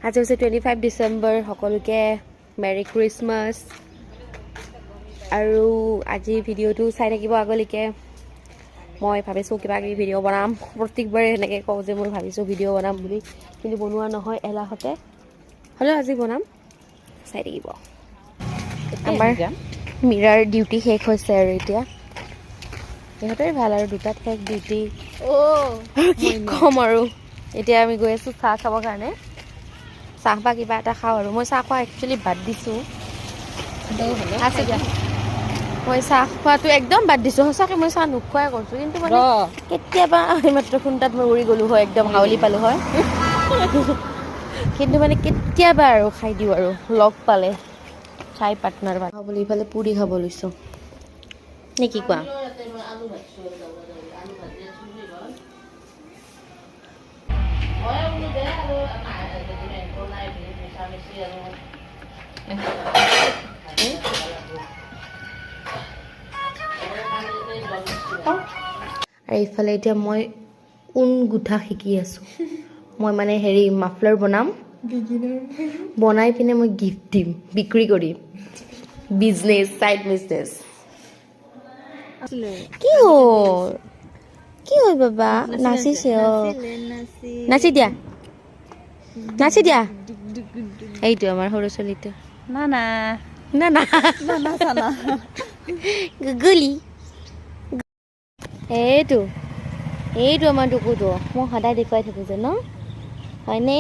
আজি হৈছে 25 ডিচেম্বৰ সকলোকে মেৰি ক্ৰিছমাছ আৰু আজি ভিডিঅ'টো চাই থাকিব আগলৈকে মই ভাবিছোঁ কিবা কিবি ভিডিঅ' বনাম প্ৰত্যেকবাৰে এনেকৈ কওঁ যে মই ভাবিছোঁ ভিডিঅ' বনাম বুলি কিন্তু বনোৱা নহয় এলাহতে হ'লেও আজি বনাম চাই থাকিব আমাৰ মিৰাৰ ডিউটি শেষ হৈছে আৰু এতিয়া ইহঁতৰে ভাল আৰু দুটাত শেষ ডিউটি কি ক'ম আৰু এতিয়া আমি গৈ আছোঁ চাহ খাবৰ কাৰণে চাহ বা কিবা এটা খাওঁ আৰু মই চাহ খোৱা একচুৱেলি বাদ দিছোঁ আছে দিয়া মই চাহ খোৱাটো একদম বাদ দিছোঁ সঁচাকৈ মই চাহ নোখোৱাই কৰিছোঁ কিন্তু মানে কেতিয়াবা এইমাত্ৰ খুন্দাত মই উৰি গ'লোঁ হয় একদম হাউলি পালোঁ হয় কিন্তু মানে কেতিয়াবা আৰু খাই দিওঁ আৰু লগ পালে চাই পাৰ্টনাৰ ভাল বুলি ইফালে পুৰি খাব লৈছোঁ নে কি কোৱা আৰু এইফালে এতিয়া মই ঊণ গুঠা শিকি আছোঁ মই মানে হেৰি মাফলাৰ বনাম বনাই পিনে মই গিফ্ট দিম বিক্ৰী কৰিম বিজনেছ চাইড বিজনেছ কি হ'ল বাবা নাচিছে নাচি দিয়া এইটো আমাৰ সৰু ছোৱালীটো না গুগুলি এইটো আমাৰ টুকুটো মই সদায় দেখুৱাই থাকোঁ যে ন হয়নে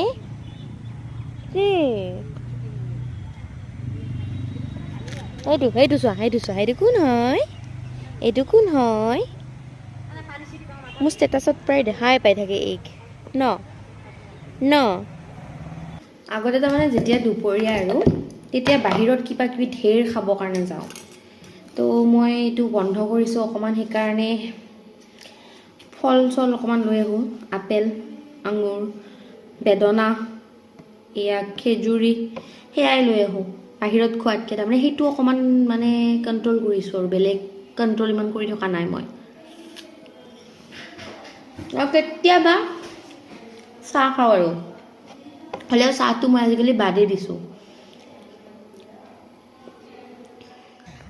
সেইটো চোৱা সেইটো কোন হয় মোৰ ষ্টেটাছত প্ৰায় দেখাই পাই থাকে এইক ন আগতে তাৰমানে যেতিয়া দুপৰীয়া আৰু তেতিয়া বাহিৰত কিবা কিবি ঢেৰ খাবৰ কাৰণে যাওঁ তো মই এইটো বন্ধ কৰিছোঁ অকণমান সেইকাৰণে ফল চল অকণমান লৈ আহোঁ আপেল আঙুৰ বেদনা এয়া খেজুৰি সেয়াই লৈ আহোঁ বাহিৰত খোৱাতকৈ তাৰমানে সেইটো অকণমান মানে কণ্ট্ৰল কৰিছোঁ আৰু বেলেগ কণ্ট্ৰল ইমান কৰি থকা নাই মই আৰু কেতিয়াবা চাহ খাওঁ আৰু হ'লেও চাহটো মই আজিকালি বাদেই দিছোঁ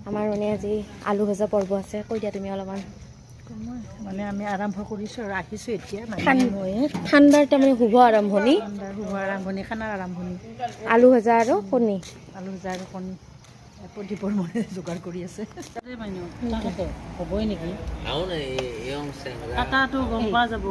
আমাৰ মানে আজি আলু ভজা পৰ্ব আছে কৈ দিয়া তুমি অলপমান মানে আমি আৰম্ভ কৰিছোঁ আৰু আহিছোঁ এতিয়া ঠাণ্ডাৰ তাৰমানে শুভ আৰম্ভণি খানাৰ আৰম্ভণি আলু ভজা আৰু কণী আলু ভজা আৰু কণী প্ৰদীপৰ মনে যোগাৰ কৰি আছে হ'বই নেকি কাটাটো গম পোৱা যাব